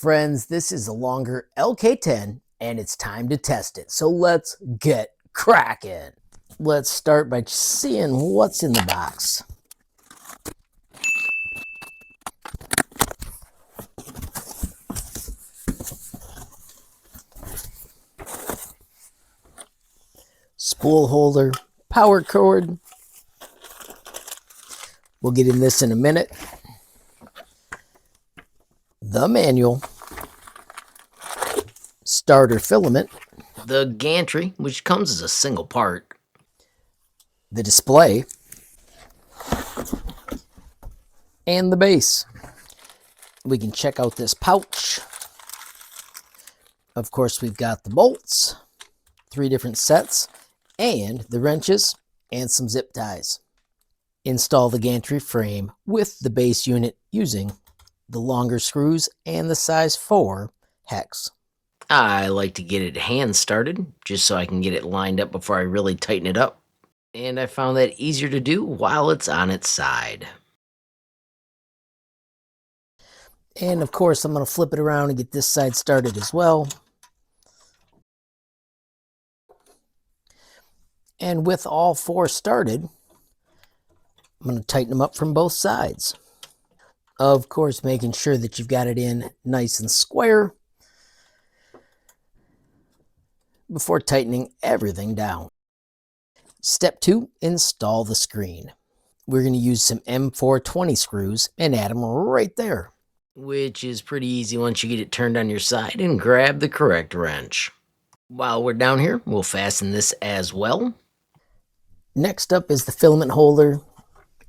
Friends, this is a Longer LK10 and it's time to test it. So let's get cracking. Let's start by seeing what's in the box. Spool holder, power cord. We'll get in this in a minute. The manual, starter filament, the gantry, which comes as a single part, the display, and the base. We can check out this pouch. Of course, we've got the bolts, 3 different sets, and the wrenches and some zip ties. Install the gantry frame with the base unit using the longer screws and the size 4 hex. I like to get it hand started just so I can get it lined up before I really tighten it up. And I found that easier to do while it's on its side. And of course, I'm going to flip it around and get this side started as well. And with all 4 started, I'm going to tighten them up from both sides. Of course, making sure that you've got it in nice and square before tightening everything down. Step 2, install the screen. We're going to use some M420 screws and add them right there, which is pretty easy once you get it turned on your side and grab the correct wrench. While we're down here, we'll fasten this as well. Next up is the filament holder.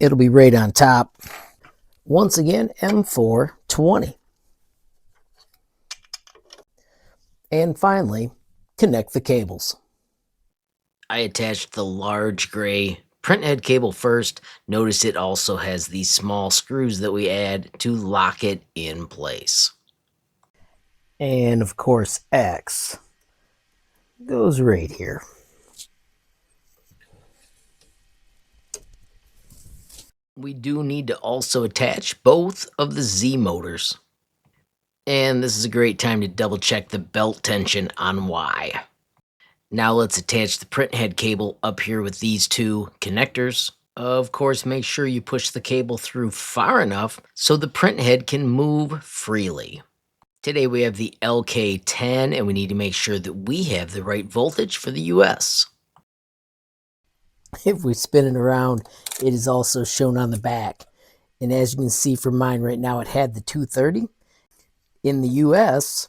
It'll be right on top. Once again, M420. And finally, connect the cables. I attached the large gray printhead cable first. Notice it also has these small screws that we add to lock it in place. And of course, X goes right here. We do need to also attach both of the Z motors. And this is a great time to double check the belt tension on Y. Now let's attach the printhead cable up here with these 2 connectors. Of course, make sure you push the cable through far enough so the printhead can move freely. Today we have the LK10 and we need to make sure that we have the right voltage for the US. If we spin it around, it is also shown on the back. And as you can see from mine right now, it had the 230. In the US,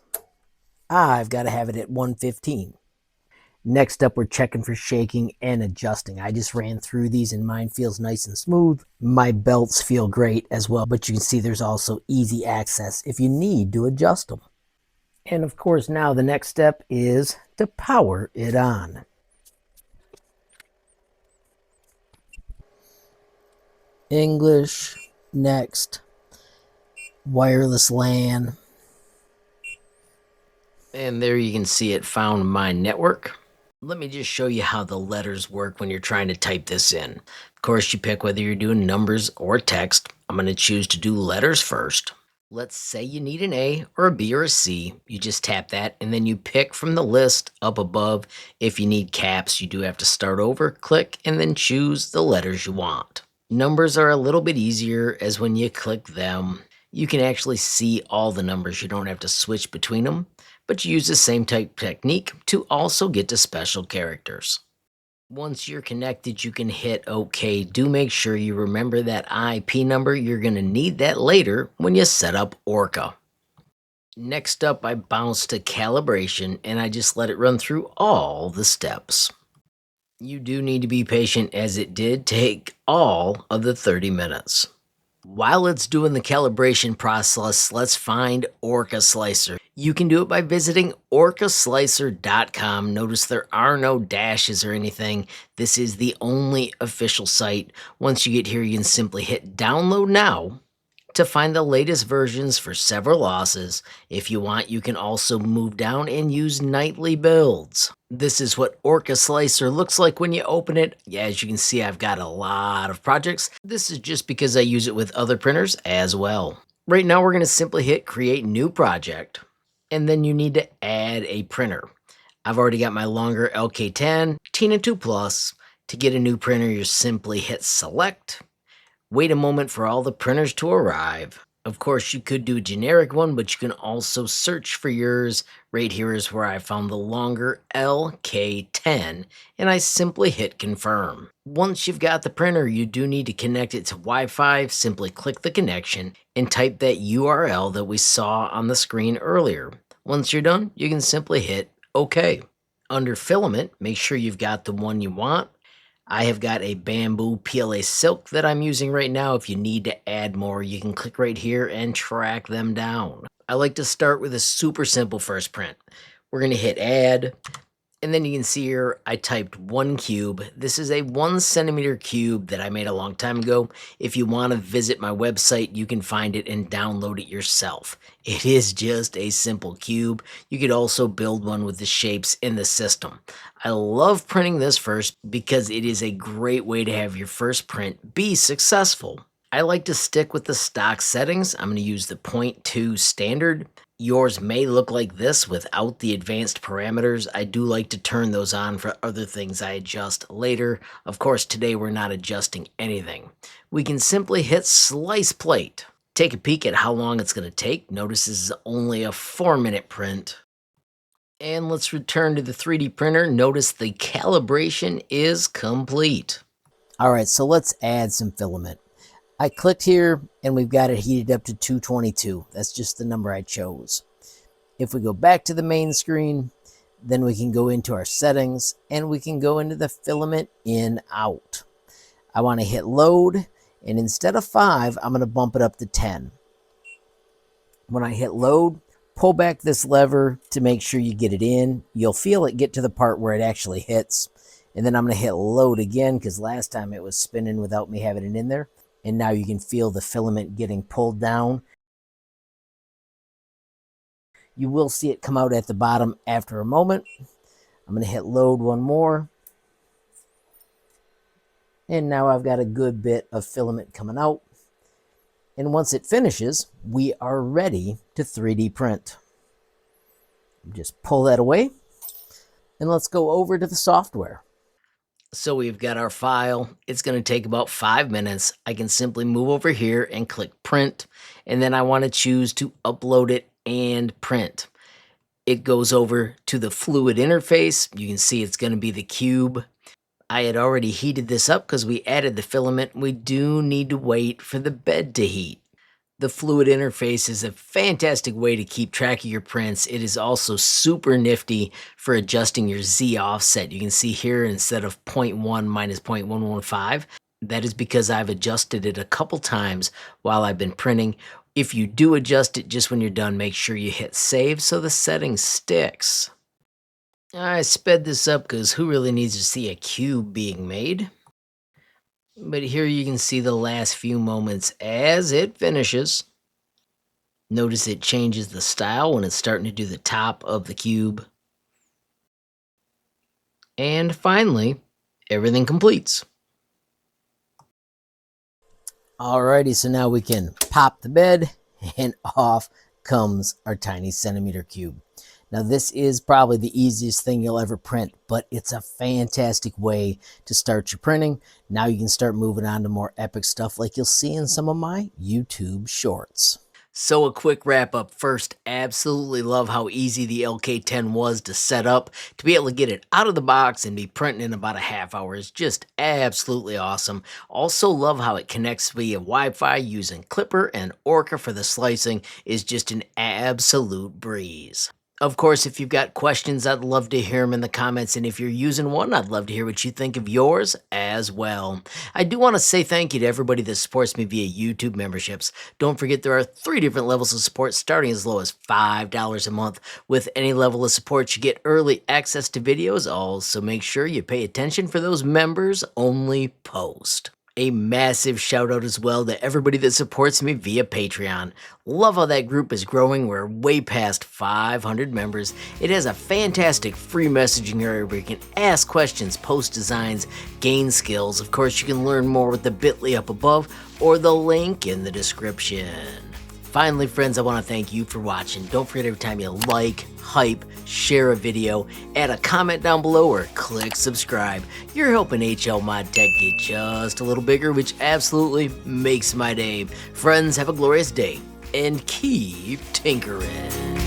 I've got to have it at 115. Next up, we're checking for shaking and adjusting. I just ran through these and mine feels nice and smooth. My belts feel great as well, but you can see there's also easy access if you need to adjust them. And of course, now the next step is to power it on. English, next, wireless LAN. And there you can see it found my network. Let me just show you how the letters work when you're trying to type this in. Of course, you pick whether you're doing numbers or text. I'm going to choose to do letters first. Let's say you need an A or a B or a C. You just tap that and then you pick from the list up above. If you need caps, you do have to start over, click, and then choose the letters you want. Numbers are a little bit easier as when you click them, you can actually see all the numbers. You don't have to switch between them, but you use the same type technique to also get to special characters. Once you're connected, you can hit OK. Do make sure you remember that IP number. You're going to need that later when you set up Orca. Next up, I bounced to calibration and I just let it run through all the steps. You do need to be patient as it did take all of the 30 minutes. While it's doing the calibration process, let's find Orca Slicer. You can do it by visiting orcaslicer.com. Notice there are no dashes or anything. This is the only official site. Once you get here, you can simply hit download now to find the latest versions for several losses. If you want, you can also move down and use nightly builds. This is what Orca Slicer looks like when you open it. As you can see, I've got a lot of projects. This is just because I use it with other printers as well. Right now we're going to simply hit create new project, and then you need to add a printer. I've already got my Longer LK10 Tina 2 Plus. To get a new printer, you simply hit select, wait a moment for all the printers to arrive. Of course, you could do a generic one, but you can also search for yours. Right here is where I found the Longer LK10, and I simply hit confirm. Once you've got the printer, you do need to connect it to Wi-Fi. Simply click the connection and type that URL that we saw on the screen earlier. Once you're done, you can simply hit OK. Under Filament, make sure you've got the one you want. I have got a bamboo PLA silk that I'm using right now. If you need to add more, you can click right here and track them down. I like to start with a super simple first print. We're going to hit add, and then you can see here I typed 1 cube. This is a 1 centimeter cube that I made a long time ago. If you want to visit my website, you can find it and download it yourself. It is just a simple cube. You could also build one with the shapes in the system. I love printing this first because it is a great way to have your first print be successful. I like to stick with the stock settings. I'm going to use the 0.2 standard. Yours may look like this without the advanced parameters. I do like to turn those on for other things I adjust later. Of course, today we're not adjusting anything. We can simply hit slice plate. Take a peek at how long it's going to take. Notice this is only a 4-minute print. And let's return to the 3D printer. Notice the calibration is complete. All right, so let's add some filament. I clicked here and we've got it heated up to 222. That's just the number I chose. If we go back to the main screen, then we can go into our settings and we can go into the filament in out. I want to hit load, and instead of 5, I'm going to bump it up to 10. When I hit load, pull back this lever to make sure you get it in. You'll feel it get to the part where it actually hits. And then I'm going to hit load again because last time it was spinning without me having it in there. And now you can feel the filament getting pulled down. You will see it come out at the bottom after a moment. I'm going to hit load one more. And now I've got a good bit of filament coming out. And once it finishes, we are ready to 3D print. Just pull that away. And let's go over to the software. So we've got our file. It's going to take about 5 minutes. I can simply move over here and click print, and then I want to choose to upload it and print. It goes over to the fluid interface. You can see it's going to be the cube. I had already heated this up because we added the filament. We do need to wait for the bed to heat. The fluid interface is a fantastic way to keep track of your prints. It is also super nifty for adjusting your Z offset. You can see here instead of 0.1 minus 0.115, that is because I've adjusted it a couple times while I've been printing. If you do adjust it just when you're done, make sure you hit save so the setting sticks. I sped this up because who really needs to see a cube being made? But here you can see the last few moments as it finishes. Notice it changes the style when it's starting to do the top of the cube. And finally, everything completes. Alrighty, so now we can pop the bed and off comes our tiny centimeter cube. Now this is probably the easiest thing you'll ever print, but it's a fantastic way to start your printing. Now you can start moving on to more epic stuff like you'll see in some of my YouTube shorts. So a quick wrap up first. Absolutely love how easy the LK10 was to set up. To be able to get it out of the box and be printing in about a half hour is just absolutely awesome. Also love how it connects via Wi-Fi using Klipper and Orca for the slicing is just an absolute breeze. Of course, if you've got questions, I'd love to hear them in the comments, and if you're using one, I'd love to hear what you think of yours as well. I do want to say thank you to everybody that supports me via YouTube memberships. Don't forget there are 3 different levels of support starting as low as $5 a month. With any level of support, you get early access to videos. Also, make sure you pay attention for those members-only posts. A massive shout out as well to everybody that supports me via Patreon. Love how that group is growing. We're way past 500 members. It has a fantastic free messaging area where you can ask questions, post designs, gain skills. Of course, you can learn more with the bit.ly up above or the link in the description. Finally, friends, I want to thank you for watching. Don't forget every time you like, hype, share a video, add a comment down below, or click subscribe. You're helping HLModTech get just a little bigger, which absolutely makes my day. Friends, have a glorious day, and keep tinkering.